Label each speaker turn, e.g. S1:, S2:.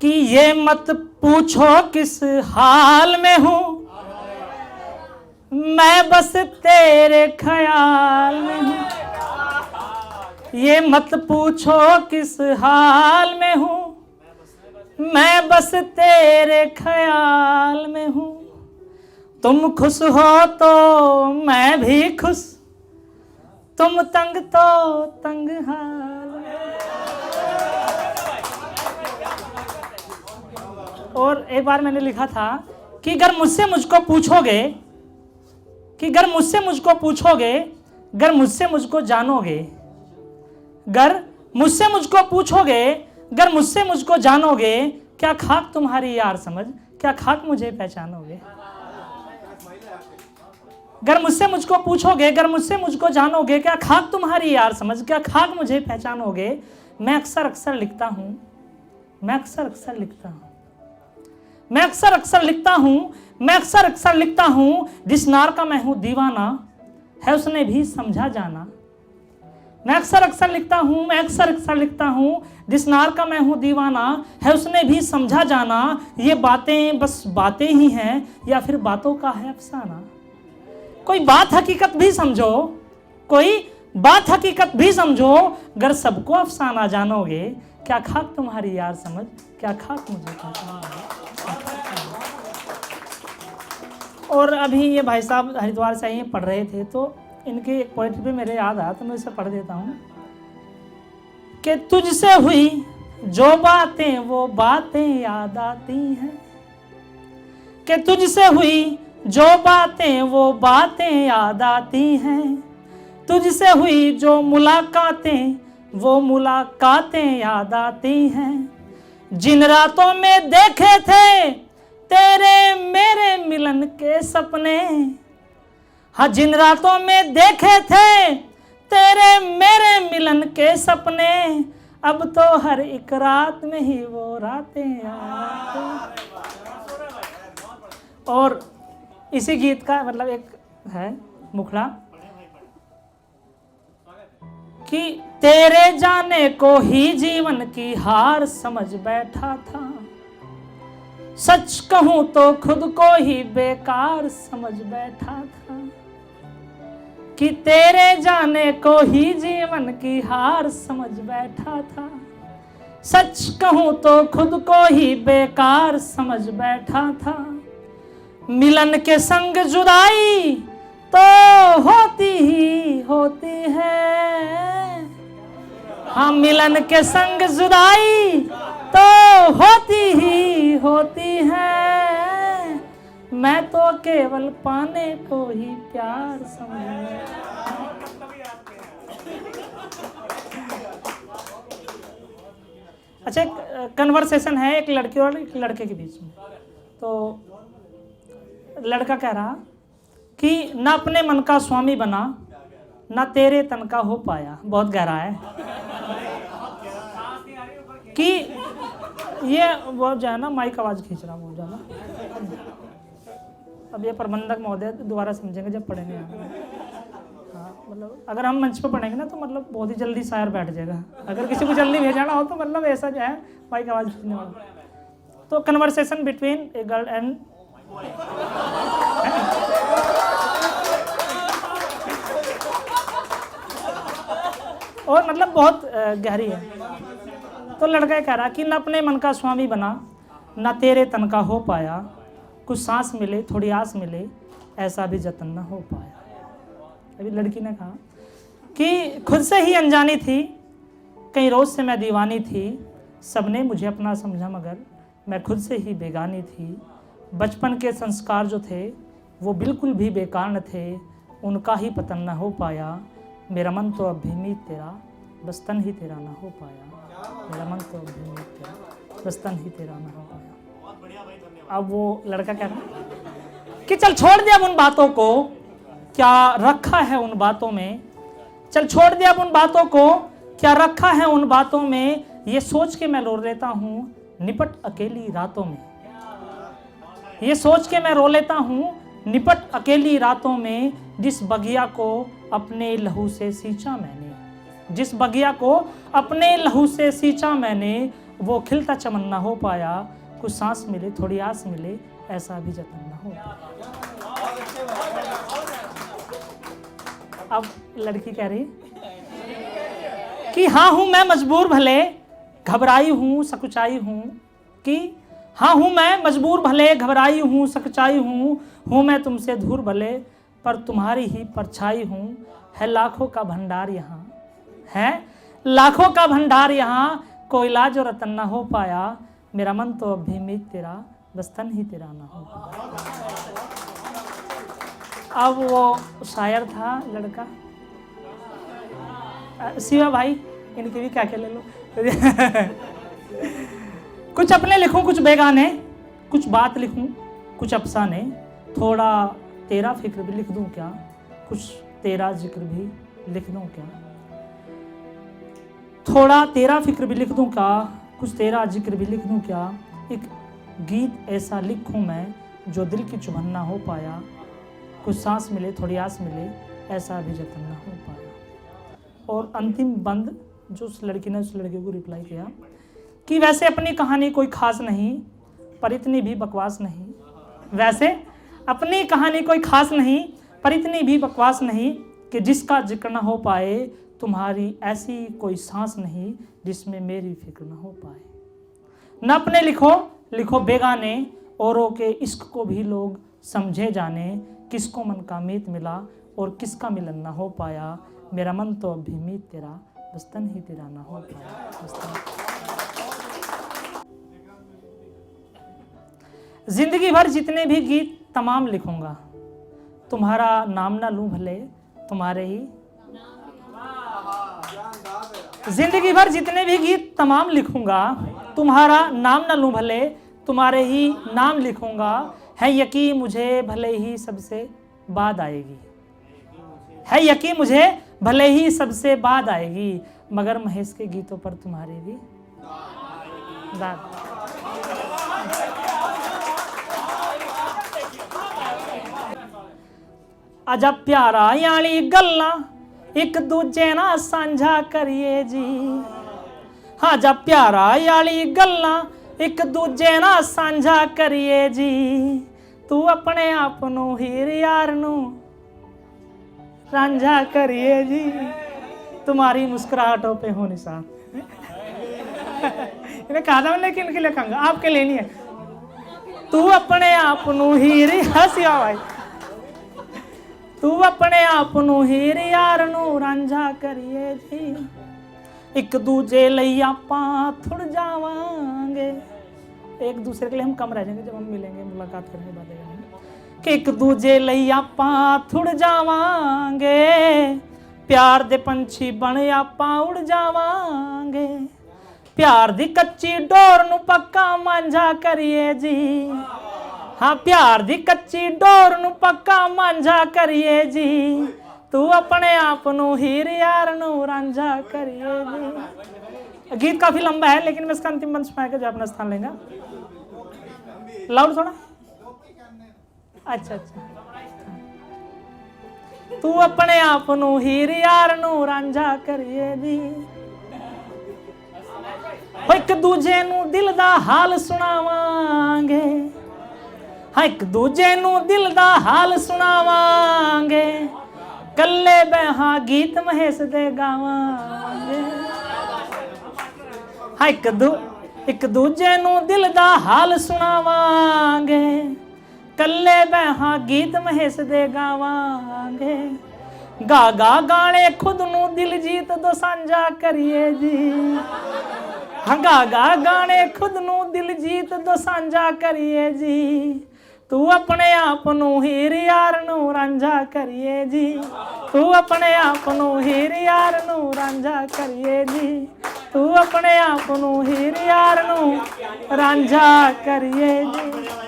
S1: कि ये मत पूछो किस हाल में हूं, मैं बस तेरे ख्याल में हूं। ये मत पूछो किस हाल में हूं, मैं बस तेरे ख्याल में हूं। तुम खुश हो तो मैं भी खुश, तुम तंग तो तंग हाल। और एक बार मैंने लिखा था कि अगर मुझसे मुझको पूछोगे, कि अगर मुझसे मुझको पूछोगे, अगर मुझसे मुझको जानोगे, अगर मुझसे मुझको पूछोगे, अगर मुझसे मुझको जानोगे, क्या खाक तुम्हारी यार समझ, क्या खाक मुझे पहचानोगे। अगर मुझसे मुझको पूछोगे, अगर मुझसे मुझको जानोगे, क्या खाक तुम्हारी यार समझ, क्या खाक मुझे पहचानोगे। मैं अक्सर अक्सर लिखता हूं, मैं अक्सर अक्सर लिखता हूं, मैं अक्सर अक्सर लिखता हूं, मैं अक्सर अक्सर लिखता हूं, जिस नार का मैं हूं दीवाना है उसने भी समझा जाना। मैं अक्सर अक्सर लिखता हूं, मैं अक्सर अक्सर लिखता हूं, जिस नार का मैं हूं दीवाना है उसने भी समझा जाना। ये बातें बस बातें ही हैं या फिर बातों का है अफसाना। कोई बात हकीकत भी समझो, कोई बात हकीकत भी समझो, अगर सबको अफसाना जानोगे, क्या खाक तुम्हारी यार समझ, क्या खाक मुझे पहचानोगे। और अभी ये भाई साहब हरिद्वार से ही पढ़ रहे थे, तो इनके एक पोएट्री पे मेरे याद आया, तो मैं इसे पढ़ देता हूँ कि तुझसे हुई जो बातें वो बातें याद आती हैं, कि तुझसे हुई जो बातें वो बातें याद आती हैं, तुझसे हुई जो मुलाकातें वो मुलाकातें याद आती हैं। जिन रातों में देखे थे तेरे मेरे मिलन के सपने, हाँ जिन रातों में देखे थे तेरे मेरे मिलन के सपने, अब तो हर एक रात में ही वो रातें याद। और इसी गीत का मतलब एक है मुखड़ा कि तेरे जाने को ही जीवन की हार समझ बैठा था, सच कहूं तो खुद को ही बेकार समझ बैठा था, कि तेरे जाने को ही जीवन की हार समझ बैठा था, सच कहूं तो खुद को ही बेकार समझ बैठा था। मिलन के संग जुदाई तो होती ही होती है, हाँ मिलन के संग जुदाई तो होती ही होती है, मैं तो केवल पाने को ही प्यार समझ। अच्छा, एक कन्वर्सेशन है एक लड़की और एक लड़के के बीच में। तो लड़का कह रहा कि ना अपने मन का स्वामी बना, ना तेरे तन का हो पाया। बहुत गहरा है कि ये वो जो है ना माइक आवाज खींच रहा बहुत ज़्यादा। अब ये प्रबंधक महोदय दोबारा समझेंगे जब पढ़ेंगे। हाँ मतलब अगर हम मंच पर पढ़ेंगे ना तो मतलब बहुत ही जल्दी शायर बैठ जाएगा। अगर किसी को जल्दी भेजाना हो तो मतलब ऐसा जो है माइक आवाज खींचने वाला। तो conversation between a girl and और मतलब बहुत गहरी है। तो लड़का कह रहा कि न अपने मन का स्वामी बना, न तेरे तन का हो पाया, कुछ सांस मिले थोड़ी आस मिले, ऐसा भी जतन न हो पाया। अभी लड़की ने कहा कि खुद से ही अनजानी थी, कई रोज से मैं दीवानी थी, सबने मुझे अपना समझा मगर मैं खुद से ही बेगानी थी। बचपन के संस्कार जो थे वो बिल्कुल भी बेकार न थे, उनका ही पतन न हो पाया। मेरा मन तो अब भी मीत तेरा, बस तन ही तेरा ना हो पाया। मेरा मन तो अब भी मीत तेरा, बस तन ही तेरा ना हो पाया। अब वो लड़का क्या रहा कि चल छोड़ दे अब उन बातों को, क्या रखा है उन बातों में। चल छोड़ दे अब उन बातों को, क्या रखा है उन बातों में। ये सोच के मैं रो लेता हूँ निपट अकेली रातों में। ये सोच के मैं रो लेता हूँ निपट अकेली रातों में। जिस बगिया को अपने लहू से सींचा मैंने, जिस बगिया को अपने लहू से सींचा मैंने, वो खिलता चमन ना हो पाया, कुछ सांस मिले थोड़ी आस मिले, ऐसा भी जतन ना हो पाया। अब लड़की कह रही कि हाँ हूं मैं मजबूर भले, घबराई हूं सकुचाई हूं, कि हाँ हूं मैं मजबूर भले, घबराई हूं सकुचाई हूं मैं तुमसे दूर भले, पर तुम्हारी ही परछाई हूं, है लाखों का भंडार यहाँ, है लाखों का भंडार यहाँ, कोई इलाज और रतन ना हो पाया, मेरा मन तो अब भी मीत तेरा, बस तन ही तेरा ना हो पाया। अब वो शायर था लड़का, शिवा भाई इनके भी क्या क्या ले लो। कुछ अपने लिखूं कुछ बेगाने, कुछ बात लिखूं कुछ अफसाने, थोड़ा तेरा फिक्र भी लिख दूं क्या, कुछ तेरा जिक्र भी लिख दूं क्या, थोड़ा तेरा फिक्र भी लिख दूं क्या, कुछ तेरा जिक्र भी लिख दूं क्या, एक गीत ऐसा लिखूं मैं जो दिल की चुभन ना हो पाया, कुछ सांस मिले थोड़ी आस मिले, ऐसा भी जतन ना हो पाया। और अंतिम बंद जो उस लड़की ने उस लड़के को रिप्लाई किया कि वैसे अपनी कहानी कोई खास नहीं, पर इतनी भी बकवास नहीं, वैसे अपनी कहानी कोई खास नहीं, पर इतनी भी बकवास नहीं, कि जिसका जिक्र ना हो पाए, तुम्हारी ऐसी कोई सांस नहीं जिसमें मेरी फिक्र ना हो पाए। न अपने लिखो लिखो बेगाने, औरों के इश्क को भी लोग समझे जाने, किसको मन का मीत मिला और किसका मिलन ना हो पाया, मेरा मन तो अब भी मीत तेरा, बस तन ही तेरा ना हो पाया। जिंदगी भर जितने भी गीत तमाम लिखूंगा, तुम्हारा नाम ना लूं भले तुम्हारे ही, जिंदगी भर जितने भी गीत तमाम लिखूंगा, तुम्हारा नाम ना लूं भले तुम्हारे ही नाम लिखूंगा, है यकीन मुझे भले ही सबसे बाद आएगी, है यकीन मुझे भले ही सबसे बाद आएगी, मगर महेश के गीतों पर तुम्हारी भी दाद। अजा प्यारा याली गल्ला एक दूजे ना सांझा करिए जी, हाँ जा प्यारा याली गल्ला एक दूजे ना सांझा करिए जी, तू अपने आप नू हीर यार नू रांझा करिए जी, तुम्हारी मुस्कुराहटों पे हो निशान। इन्हें कहा था मैंने किन के लिए कहूंगा, आपके लिए नहीं है। तू अपने आप नू हीर, हंसिया भाई, तू अपने आप नू हीर यार नू रांझा करिए जी, एक दूजे लई आपां थुड़ जावांगे, एक दूसरे के लिए हम कम रह जाएंगे जब हम मिलेंगे, मुलाकात करेंगे, बातें करेंगे, कि एक दूजे लई आपां थुड़ जावांगे, प्यार दे पंछी बन आपां उड़ जावांगे, प्यार दी कच्ची डोर नू पक्का मांझा करिए जी, हाँ प्यार दी कच्ची डोर नू पक्का मांझा करिए जी, तू अपने आप नू हीर यार नू रांझा करिए जी। गीत काफी लंबा है लेकिन मैं इसका अंतिम बंद सुना के जो अपना स्थान लेंगे। लाउड थोड़ा, अच्छा अच्छा। तू अपने आप नू हीर यार नू रांझा करिए जी, एक दूजे नू दिल दा हाल सुनावांगे, हाँ एक दूजे नू दिल दा हाल सुनावांगे, कल्ले बहा गीत महेश दे गावांगे, हाँ एक दूजे नू दिल दा हाल सुनावांगे, कल्ले बहा गीत महेश दे गावांगे, गा गा गाने खुद नू दिल जीत दो सांझा करिए जी, हाँ गा गा गाने खुद नू दिल जीत दो सांझा करिए जी, तू अपने आप नू हीर यार नू रांझा करिए जी, तू अपने आप नू हीर यार नू रांझा करिए जी, तू अपने आप नू हीर यार नू रांझा करिए जी।